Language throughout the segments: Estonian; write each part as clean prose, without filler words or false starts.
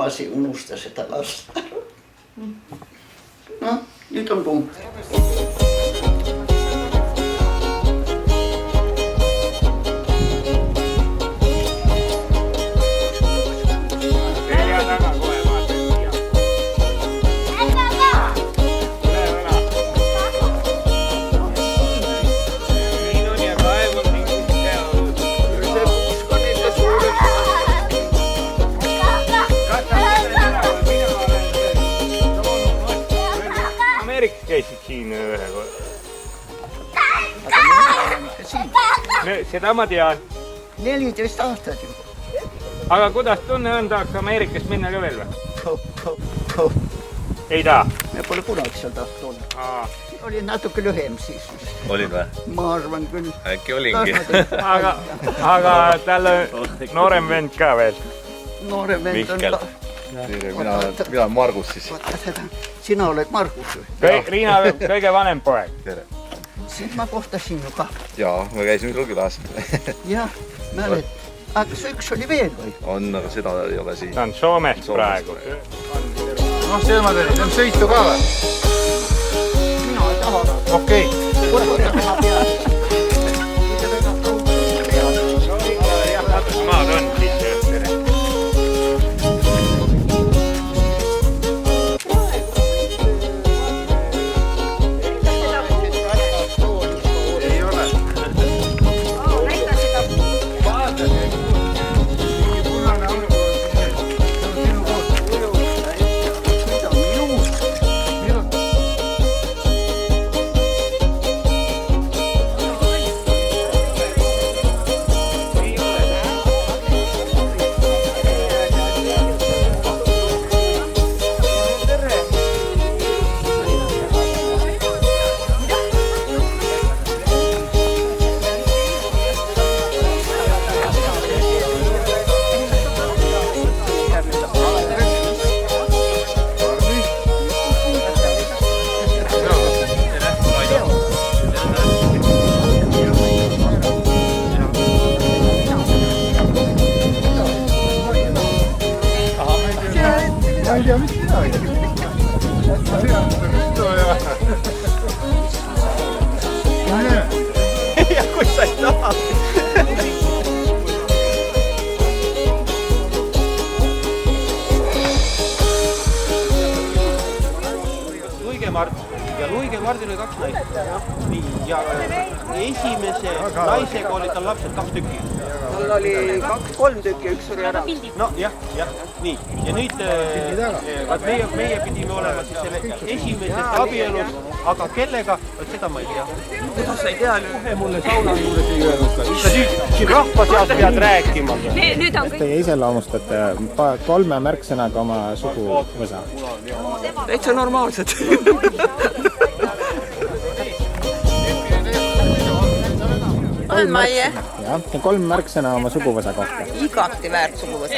tagasi ja unusta seda lasta. No, nüüd on punkt. Käisid siin ühe kord. Seda ma tean. 14 aastat juba. Aga kuidas tunne on, tahaks Ameerikast minna ka veel või? Ei taha? Me pole kunagi seal tahtnud olla. Oli natuke lühem siis. Olid või? Ma arvan küll. Äkki olingi. Aga tal on noorem vend ka veel. Noorem vend on... Mina olen Margus siis. Vaata seda. Sina oled Margus või? Riina kõige vanem poeg. Tere. Siis ma kohtasin ju ka. Jaa, me käisime Krugitaas. Jah, mälet. Aga kas üks oli veel või? On, aga seda ei ole siin. Ta on Soomes praegu. Noh, see ma tein. On sõitu ka või? Mina ei taha. Okei. Võtta ma peale. Maad on siis. Ja kui sa ei taha. Luige Mart ja Luige Mardil oli 2 naist. Nii, ja esimese naisega oli tal lapsed 2 tükki. Tal oli 2-3 tükki, üks oli ära. No jah, nii. Ja nüüd meie pidime olema siis selle esimesest abielust, aga kellega, seda ma ei tea. Kuidas sa ei tea nüüd? Kohe mulle sauna juures ei öelnud. Sa siin rahva seas pead rääkima. Nüüd on kõik. Teie iseloomustate 3 märksõnaga oma suguvõsa. Täitsa normaalsed. On Maie. Ja 3 märksõna oma suguvõsa kohta. Igati väärt suguvõsa.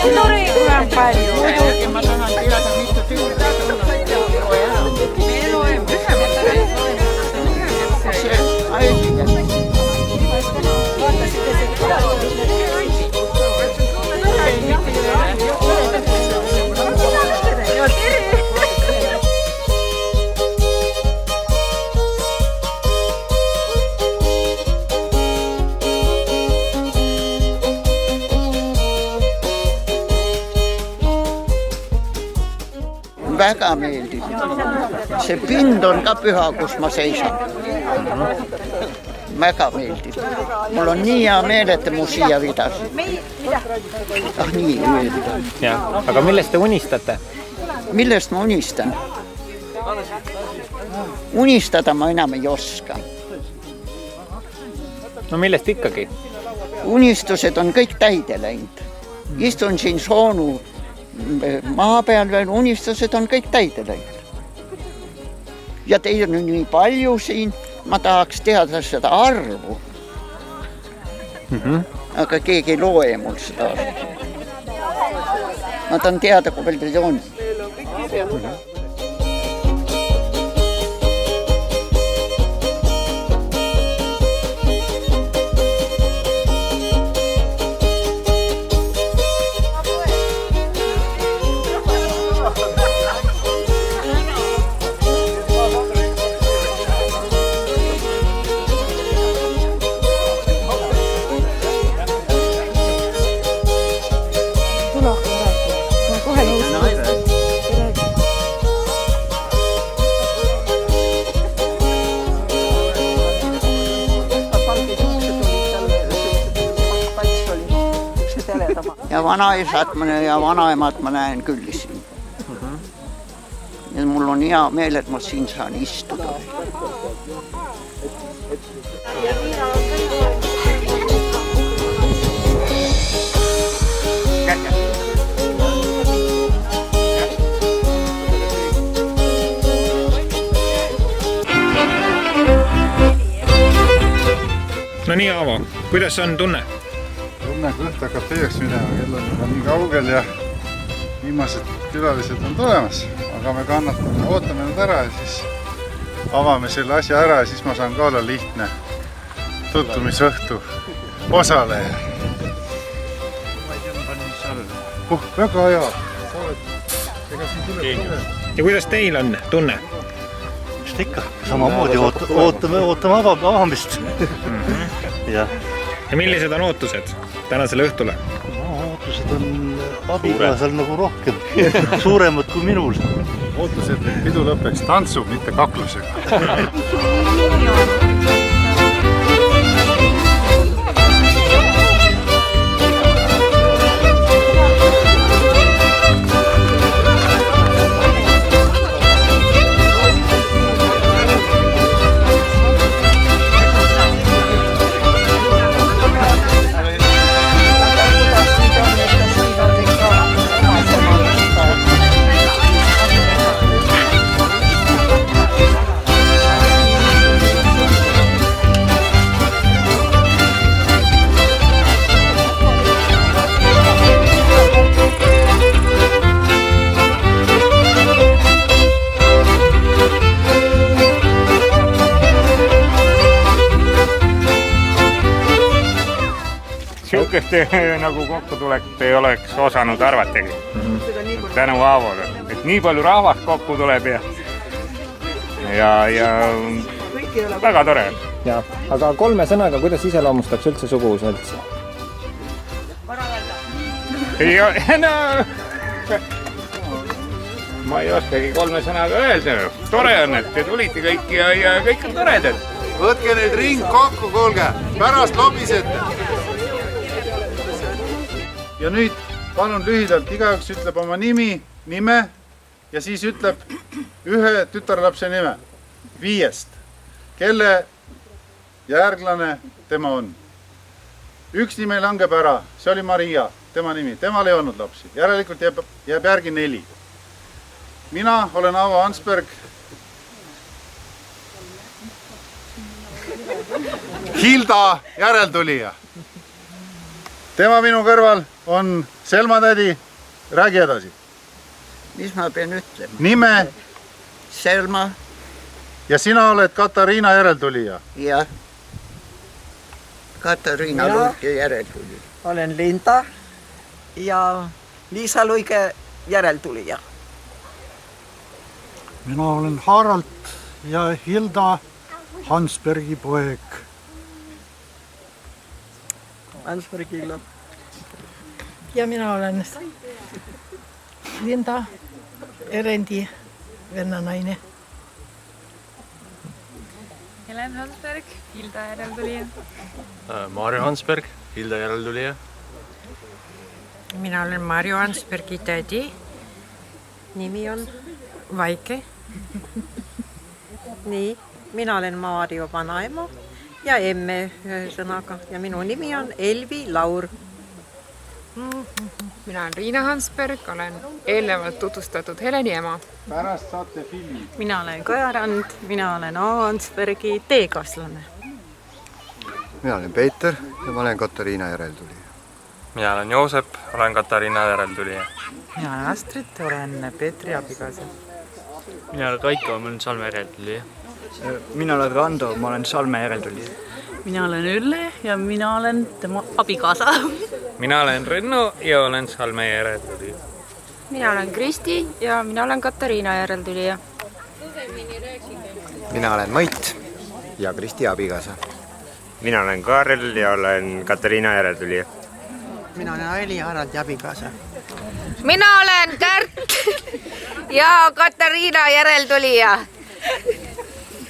Tore, kui on palju. Muidugi ma tahan teada, mitu tüüri. Me loeme ühe. väga meeldib. See pind on ka püha, kus ma seisan. Väga meeldib. Mul on nii hea meel, et mu siia vidas. Nii meeldib. Ja. Aga millest te unistate? Millest ma unistan? Unistada ma enam ei oska. No millest ikkagi? Unistused on kõik täide läinud. Istun siin Soonu maa peal veel, unistused on kõik täide läinud. Ja teil on nii palju siin, ma tahaks teada seda arvu. Aga keegi ei loe mul seda arvu. Ma tahan teada, kui palju teil on. Ja vanaisat ja vanaemat ma näen küll siin. Ja mul on hea meel, et ma siin saan istuda. No nii, Aavo, kuidas on tunne? Tunne, kui õht hakkab teieks minema, kell on juba nii kaugel ja viimased külalised on tulemas. Aga me kannatame, ootame nad ära ja siis avame selle asja ära ja siis ma saan ka olla lihtne tutvumisõhtu osaleja. Väga hea. Ja kuidas teil on tunne? Just ikka, samamoodi ootame avamist. Ja millised on ootused tänasele õhtule? Ootused on abikaasal nagu rohkem, suuremad kui minul. Ootused, et pidu lõpeks tantsu, mitte kaklusega. Siukest nagu kokkutulekt ei oleks osanud arvatagi. Tänu Aavole, et nii palju rahvast kokku tuleb ja väga tore. Ja, aga 3 sõnaga, kuidas iseloomustaks üldse suguvõsa üldse? Ma ei oskagi 3 sõnaga öelda. Tore on, et te tulite kõik ja kõik on toredad. Võtke nüüd ring kokku, kuulge, pärast lobisete. Ja nüüd palun lühidalt, igaüks ütleb oma nime ja siis ütleb ühe tütarlapse nime 5, kelle järglane tema on. Üks nime langeb ära, see oli Maria, tema nimi, temal ei olnud lapsi, järelikult jääb järgi 4. Mina olen Aavo Ansberg. Hilda järeltulija. Tema minu kõrval on Selma tädi. Räägi edasi. Mis ma pean ütlema? Nime. Selma. Ja sina oled Katariina järeltulija. Jah. Katariina Luike järeltulija. Olen Linda ja Liisa Luike järeltulija. Mina olen Harald ja Hilda Hansbergi poeg. Hansbergilla. Ja minä olen Linda Erendi vennanaine. Helen Hansberg, Hilda järeltulija. Marju Hansberg, Hilda järeltulija. Mina olen Marju Hansbergi tädi. Nimi on Vaike. Nii, mina olen Marju vanaema ja emme ühe sõnaga. Ja minu nimi on Elvi Laur. Mina olen Riina Hansberg, olen eelnevalt tutvustatud Heleni ema. Pärast saate filmi. Mina olen Kaja Rand, mina olen A. Hansbergi teekaaslane. mina olen Peeter ja ma olen Katariina järeltulija. Mina olen Joosep, olen Katariina järeltulija. Mina olen Astrid, olen Peetri abikaasa. Mina olen Kaiko, ma olen Salme järeltulija. mina olen Rando, ma olen Salme järeltulija. Mina olen Ülle ja mina olen tema abikaasa. Mina olen Renno ja olen Salme järeltulija. Mina olen Kristi ja mina olen Katariina järeltulija. mina olen Mait ja Kristi abikaasa. Mina olen Kaarel ja olen Katariina järeltulija. Mina olen Aili Haraldi abikaasa. Mina olen Kärt ja Katariina järeltulija.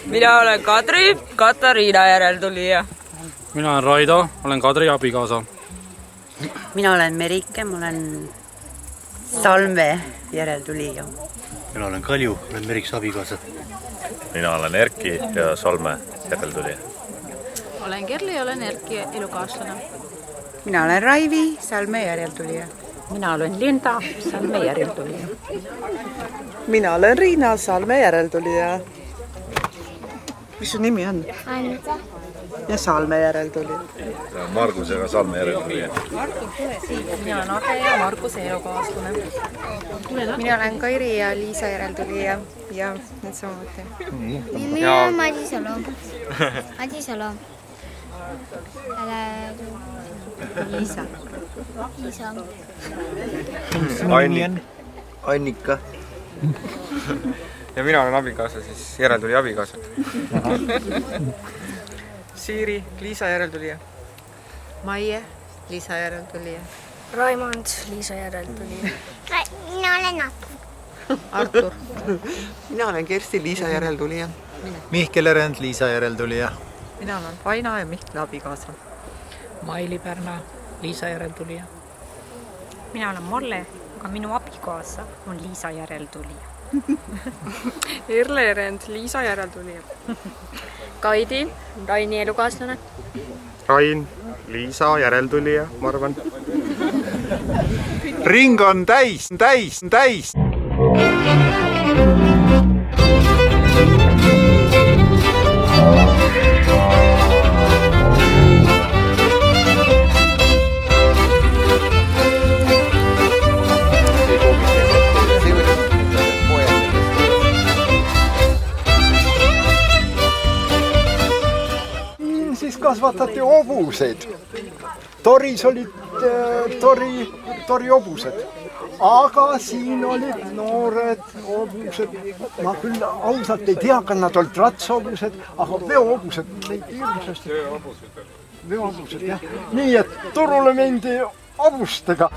Mina olen Kadri, Katariina järeltulija. Mina olen Raido, olen Kadri abikaasa. Mina olen Merike, ma olen Salme järeltulija. mina olen Kalju, olen Meriks abikaasa. Mina olen Erki ja Salme järeltulija. Olen Kerli ja olen Erki elukaaslane. Mina olen Raivi, Salme järeltulija. Mina olen Linda, Salme järeltulija. Mina olen Riina, Salme järeltulija. Mis su nimi on? Anita. Ja Salme järeltulija. Margus ja Salme järeltulija. Mina olen Age ja Markuse elukaaslane. Mina olen Kairi ja Liisa järeltulija ja need samuti. Mina olen Madis Salom. Madis Salom. Liisa. Liisa. Annika. Ja mina olen abikaasa, siis järeltulija abikaasa. Siiri, Liisa järeltulija. Maie, Liisa järeltulija. Raimond, Liisa järeltulija. Mina olen Artur. Artur. Mina olen Kersti, Liisa järeltulija. Mihkel Erend, Liisa järeltulija. Mina olen Vaina ja Mihkla abikaasa. Maili Pärna, Liisa järeltulija. Mina olen Molle, aga minu abikaasa on Liisa järeltulija. Erle Erend, Liisa järeltulija. Kaidi, Raini elukaaslane. Rain, Liisa järeltulija, ma arvan. Ring on täis. Siis kasvatati hobuseid. Toris olid torihobused. Aga siin olid noored hobused. Ma küll ausalt ei tea, kas nad olid ratshobused, aga veohobused. Veohobused, jah. Nii, et turule mindi hobustega.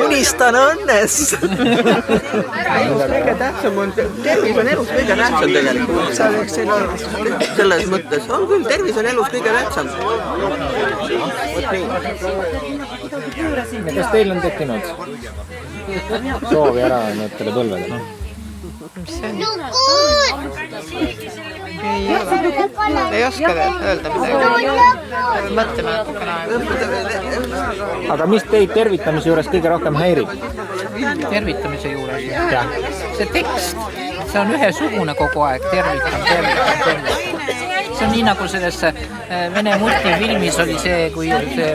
Unistan õnnest. Kõige tähtsam on, tervis on elus kõige tähtsam tegelikult. Selles mõttes on küll, tervis on elus kõige tähtsam. Kas teil on tekkinud soovi ära nendele põlvedele? Ei oska öelda midagi. Mõtleme Aga mis teid tervitamise juures kõige rohkem häirib? tervitamise juures. See tekst, see on ühesugune kogu aeg, tervitan. See on nii nagu selles Vene multifilmis oli see, kui see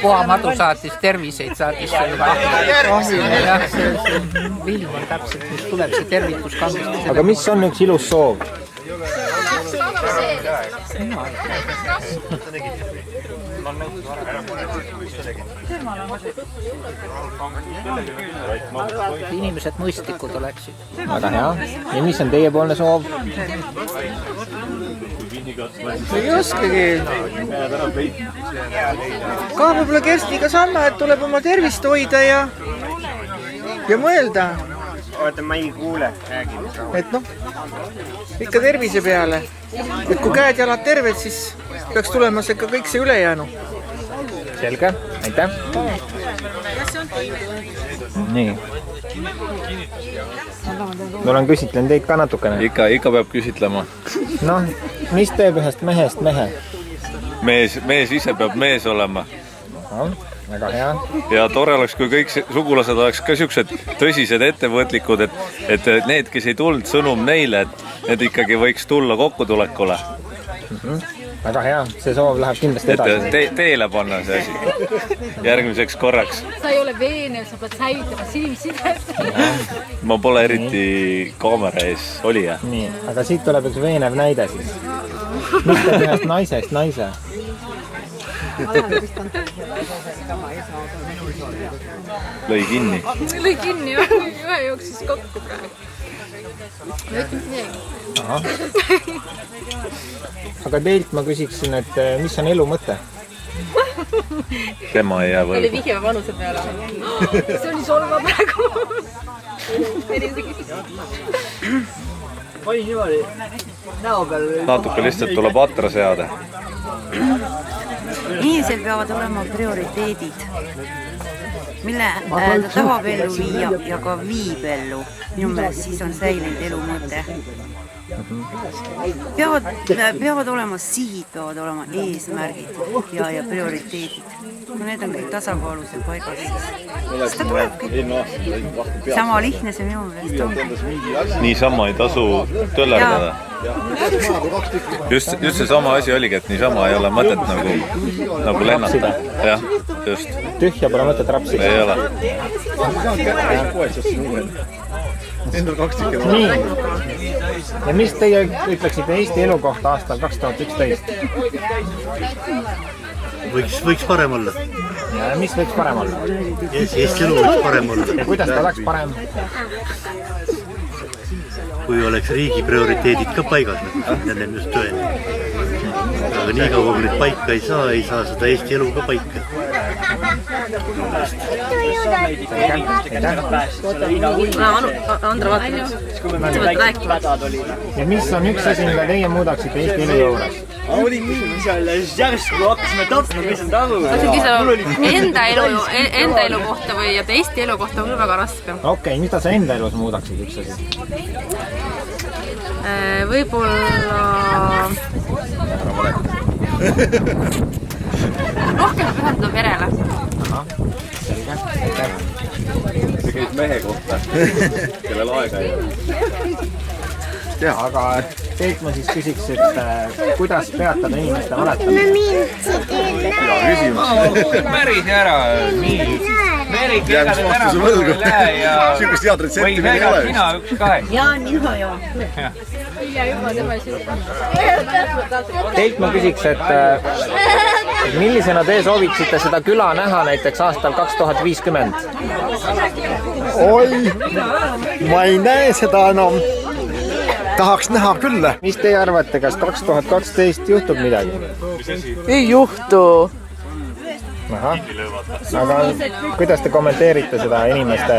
Poamadu saatis terviseid, saatis selle kahju. Jah, see film on täpselt, mis tuleb see tervitus kandmistus. Aga mis on üks ilus soov? Inimesed mõistlikud oleksid. Väga hea. Ja mis on teiepoolne soov? Ei oskagi. Ka võib-olla Kerstiga sama, et tuleb oma tervist hoida ja mõelda. Oota, ma ei kuule. Et noh, ikka tervise peale. Et kui käed jalad terved, siis peaks tulema see ka kõik see ülejäänu. Selge, aitäh. Nii. Ma olen küsitlen teid ka natukene. Ikka peab küsitlema. Noh, mis teeb ühest mehest mehe? Mees ise peab mees olema. Väga hea. Ja tore oleks, kui kõik sugulased oleks ka siuksed tõsised ettevõtlikud, et need, kes ei tulnud, sõnum neile, et need ikkagi võiks tulla kokkutulekule. Väga hea, see soov läheb kindlasti edasi. Teele panna see asi järgmiseks korraks. Sa ei ole veenev, sa pead säilitama silmsidet. Ma pole eriti kaamera ees olija. Nii, aga siit tuleb üks veenev näide siis. Mis teeb ühest naisest naise? Lõi kinni. Lõi kinni, ühe jooksis kokku praegu. Ma ütlen midagi. Aga teilt ma küsiksin, et mis on elu mõte? Tema ei jää võlgu. Oli vihje vanuse peale. See oli solva praegu. Oi, niimoodi näo peal. Natuke lihtsalt tuleb atra seada. Inimesel peavad olema prioriteedid, mille ta tahab ellu viia ja ka viib ellu. Minu meelest siis on säilinud elu mõte. Peavad olema sihid, peavad olema eesmärgid ja prioriteedid. Kui need on kõik tasakaalus ja paigas, siis ta tulebki. Sama lihtne see minu meelest on. Niisama ei tasu töllerdada. Just see sama asi oligi, et niisama ei ole mõtet nagu lennata. Jah, just. Tühja pole mõtet rapsida. Ei ole. Nii. Ja mis teie ütleksite Eesti elu kohta aastal 2011? Võiks parem olla. Ja mis võiks parem olla? Eesti elu võiks parem olla. Ja kuidas ta oleks parem? Kui oleks riigi prioriteedid ka paigas, need on just tõene. Aga nii kaua, kui nüüd paika ei saa seda Eesti elu ka paika. Andra, vaata. Ja mis on üks asi, mida teie muudaksite Eesti elu juures? Oli mingi seal järsku hakkasime tapma, mis on tahu. Enda elu kohta või Eesti elu kohta on väga raske. Okei, mida sa enda elus muudaksid üks asi? Võib-olla rohkem pühenduda perele. See käis mehe kohta, kellel aega ei ole. Aga teilt ma siis küsiks, et kuidas peatada inimeste mäletamist? Hea küsimus. Päris ära. Meri, keda te täna kodule ei lähe ja või väga sina üks kahe. Jaa, mina joo. Teilt ma küsiks, et millisena te sooviksite seda küla näha näiteks aastal 2050? Oi, ma ei näe seda enam. Tahaks näha küll. Mis teie arvate, kas 2012 juhtub midagi? Ei juhtu. Aha. Aga kuidas te kommenteerite seda inimeste,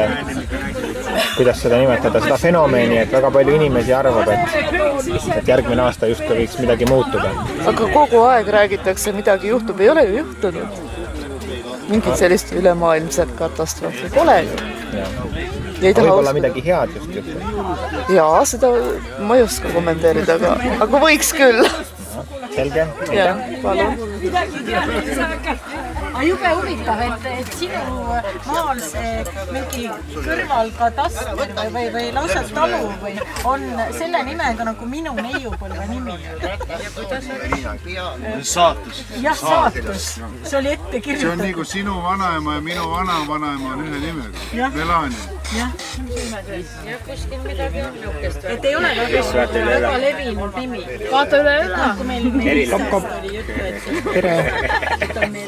kuidas seda nimetada, seda fenomeni, et väga palju inimesi arvab, et järgmine aasta justkui võiks midagi muutuda? Aga kogu aeg räägitakse, midagi juhtub, ei ole ju juhtunud. Mingit sellist ülemaailmset katastroofi pole ju. Võib-olla midagi head just juhtub. Jaa, seda ma ei oska kommenteerida, aga võiks küll. Selge, aitäh. Palun. Jube huvitav, et sinu maal see mingi kõrval kataster või lausa talu või on selle nimega nagu minu neiupõlve nimi. Saatus. Jah, saatus. See oli ette kirjutatud. See on nii kui sinu vanaema ja minu vanaema on ühe nimega. Melania. Jah. Kuskil midagi on niukest. Et ei ole väga levinud nimi. Vaata üle üle. Kui meil Kopp. Tere.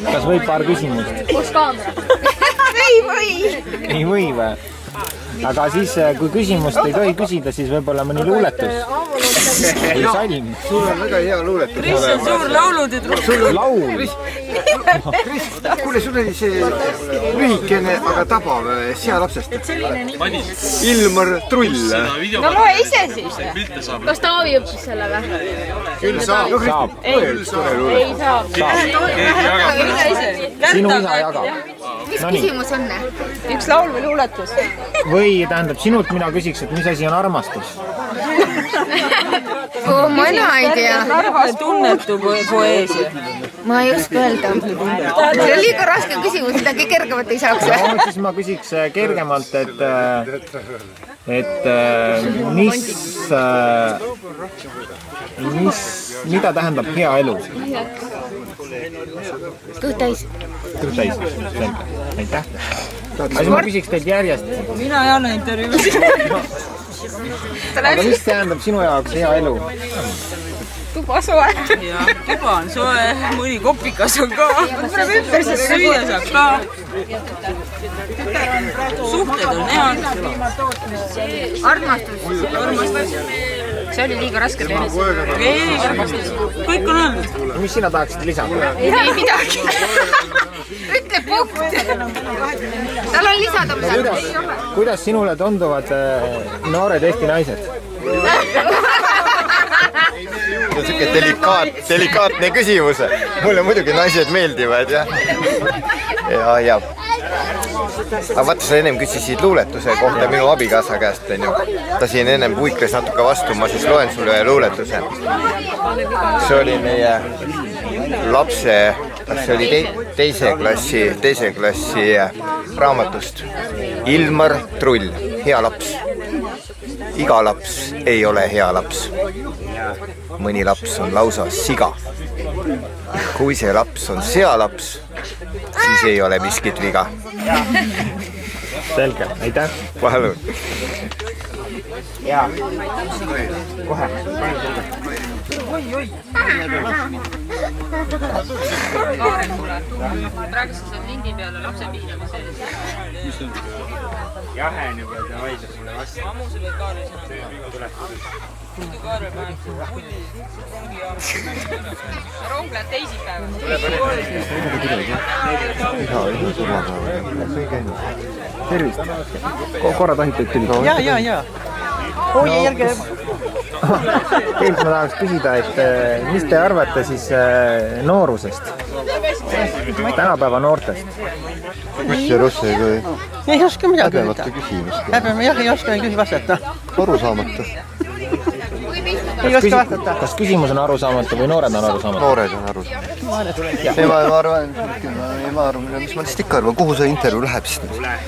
Kas võib paar küsimust? Kus kaamera? Ei või. Ei või või? Aga siis, kui küsimust ei tohi küsida, siis võib-olla mõni luuletus. Või salm. Sul on väga hea luuletus. Kris on suur laulutüdruk. Laul. Kuule, sul oli see lühikene, aga tabav sealapsest. Ilmar Trull. No loe ise siis. Kas Taavi õppis selle või? Küll saab. Ei saab. Sinu isa jagab. Mis küsimus on? Üks laul või luuletus? Või tähendab, sinult mina küsiks, et mis asi on armastus? Mina ei tea. Narvas tunnetu poeesia. Ma ei oska öelda. See on liiga raske küsimus, midagi kergemat ei saaks. No, siis ma küsiks kergemalt, et mida tähendab hea elu? Kõht täis. Kõht täis, selge. Aitäh. Aga siis ma küsiks teid järjest. Mina ei anna intervjuusid. Aga mis tähendab sinu jaoks hea elu? Tuba soe. Ja, tuba on soe, mõni kopikas on ka. Süüa saab ka. Suhted on head. Armastus. See oli liiga raske teha. Kõik on öelnud. Mis sina tahaksid lisada? Ei midagi. Ütle punkt. Tal on lisada midagi. Kuidas sinule tunduvad noored Eesti naised? See on selline delikaatne küsimus. Mulle muidugi naised meeldivad, jah. Ja. Aga vaata, sa ennem küsisid luuletuse kohta minu abikaasa käest, on ju. Ta siin ennem puikles natuke vastu, ma siis loen sulle ühe luuletuse. See oli meie lapse, see oli teise klassi raamatust. Ilmar Trull, hea laps. Iga laps ei ole hea laps. Mõni laps on lausa siga. Kui see laps on sealaps, siis ei ole miskit viga. Selge, aitäh. Palun. Jaa. Kohe. Praegu sa saad lindi peale lapse piinamise eest. Jahen juba, ta vaidleb mulle vastu. Ammuse või Kaarel sõna. Muidu Kaarel paneb pulli rong läheb teisipäeva. Tervist. Korra tohib teid küll? Ja. Hoia järge. Teilt ma tahaks küsida, et mis te arvate siis noorusest? Tänapäeva noortest? Ei oska midagi öelda. Jah, ei oska küll vastata. Arusaamatu. Ei oska vastata. Kas küsimus on arusaamatu või noored on arusaamatu? Noored on arusaamatu. Ma arvan, mis ma lihtsalt ikka arvan, kuhu see intervjuu läheb siis?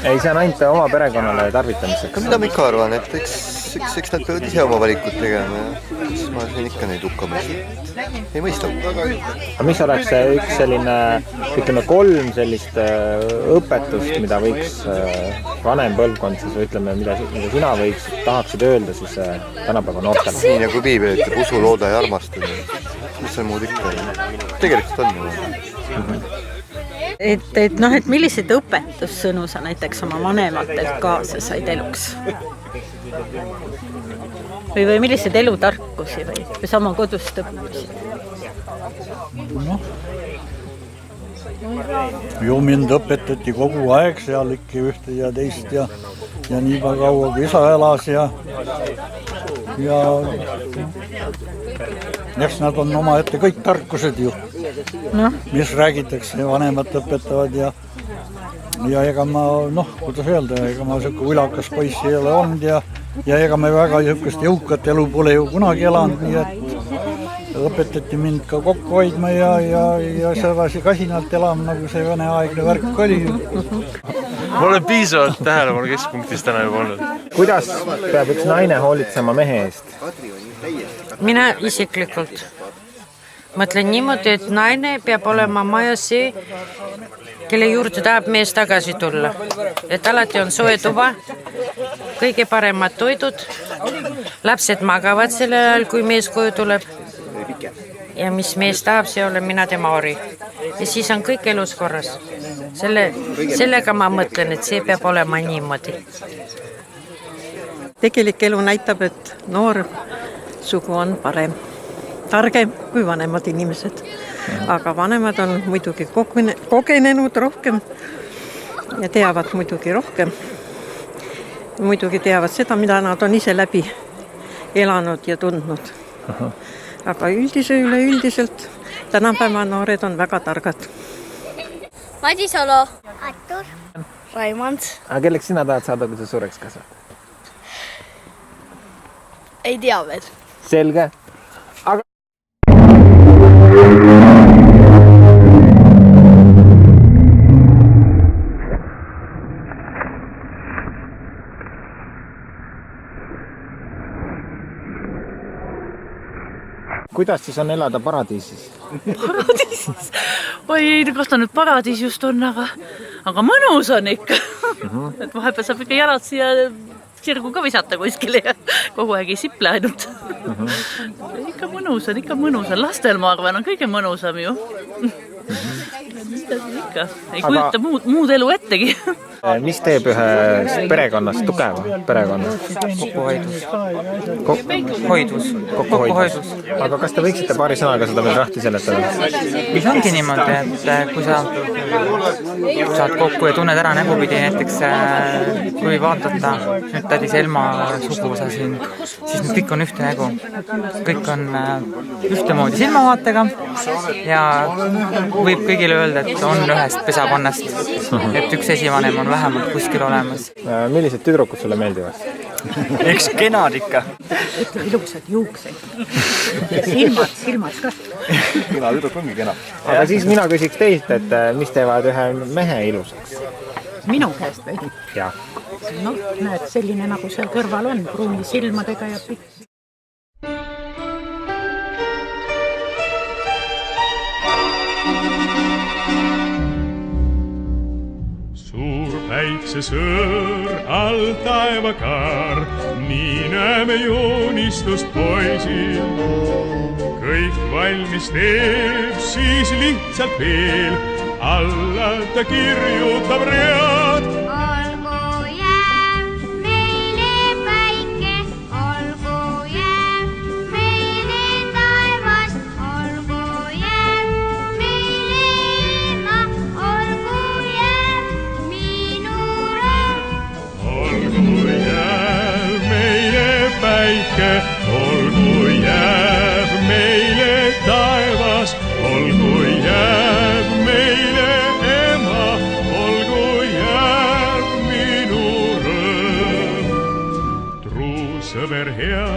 Ei, see on ainult oma perekonnale tarvitamiseks. Mida ma ikka arvan, et eks nad peavad ise oma valikut tegema ja siis ma siin ikka neid hukka mõistan. Ei mõista. Aga mis oleks üks selline, ütleme 3 sellist õpetust, mida võiks vanem põlvkond siis, või ütleme, mida sina võiks, tahaksid öelda siis tänapäeva noortele? Nii nagu piibel ütleb, usu, looda ja armasta. Mis see muud ikka? Tegelikult on ju. Et milliseid õpetussõnu sa näiteks oma vanematelt kaasa said eluks? Või milliseid elutarkusi või sama kodust õppisid? Ju mind õpetati kogu aeg seal ikka ühte ja teist ja nii kaua kui isa elas ja eks nad on omaette kõik tarkused ju, mis räägitakse, vanemad õpetavad ja ega ma, kuidas öelda, ega ma selline ulakas poiss ei ole olnud ja ega me väga niisugust jõukat elu pole ju kunagi elanud, nii et õpetati mind ka kokku hoidma ja sedasi kasinalt elama, nagu see veneaegne värk oli. Ma olen piisavalt tähelepanu keskpunktis täna juba olnud. Kuidas peab üks naine hoolitsema mehe eest? Mina isiklikult mõtlen niimoodi, et naine peab olema maja see, kelle juurde tahab mees tagasi tulla. Et alati on soe tuba, kõige paremad toidud, lapsed magavad sellel ajal, kui mees koju tuleb. ja mis mees tahab, see olen mina tema ori. Ja siis on kõik elus korras. Sellega ma mõtlen, et see peab olema niimoodi. Tegelik elu näitab, et noor sugu on parem, targem kui vanemad inimesed. Aga vanemad on muidugi kogenenud rohkem ja teavad muidugi rohkem. Muidugi teavad seda, mida nad on ise läbi elanud ja tundnud. Aga üleüldiselt tänapäeva noored on väga targad. Madis Olo. Artur. Raimond. Aga kelleks sina tahad saada, kui sa suureks kasvad? Ei tea veel. Selge. Aga... Kuidas siis on elada paradiisis? Paradiisis? Oi, kas ta nüüd paradiis just on, aga mõnus on ikka. Et vahepeal saab ikka jalad siia sirgu ka visata kuskile ja kogu aeg ei siple ainult. Ikka mõnus on. Lastel, ma arvan, on kõige mõnusam ju. Ei kujuta muud elu ettegi. Mis teeb ühe perekonnast tugeva perekonna? Kokkuhoidus. Aga kas te võiksite paari sõnaga seda veel rahti seletada? Mis ongi niimoodi, et kui sa saad kokku ja tunned ära nägupidi, näiteks kui vaadata nüüd tädi Selma suguvõsa siin, siis nüüd kõik on ühte nägu. Kõik on ühtemoodi silmavaatega ja võib kõigile öelda, et on ühest pesakonnast, et üks esivanem on vähemalt kuskil olemas. Millised tüdrukud sulle meeldivad? Eks kenad ikka. Ilusad juuksed. Silmad ka. Kena tüdruk ongi kena. Aga siis mina küsiks teilt, et mis teevad ühe mehe ilusaks? Minu käest või? Jah. No, näed, selline nagu seal kõrval on, pruuni silmadega ja pikk. Päiksesõõr all taevakaar, nii näeme joonistust poisil. Kõik valmis teeb, siis lihtsalt veel alla ta kirjutab read. Olgu jääb meile päike, olgu jääb meile taevas, olgu jääb meile ilma, olgu jääb minu rõõm. Olgu jääb meile päike, olgu jääb meile taevas, olgu jääb meile ema, olgu jääb minu rõõm. Truu sõber hea,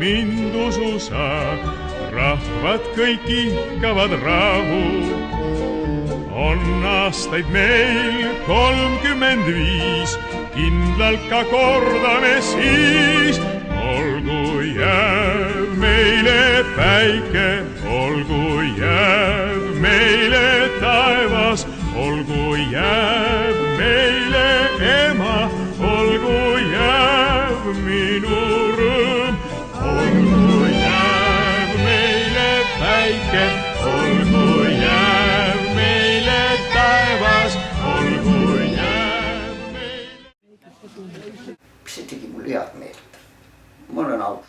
mind usu sa, rahvad kõik ihkavad rahu. On aastaid meil 35, kindlalt ka kordame siis. Olgu jääb meile päike, olgu jääb meile taevas, olgu jääb meile ema, olgu jääb minu rõõm. Olgu jääb meile päike, olgu jääb meile taevas, olgu jääb meile. See tegi mul head meelt. Ma olen aus.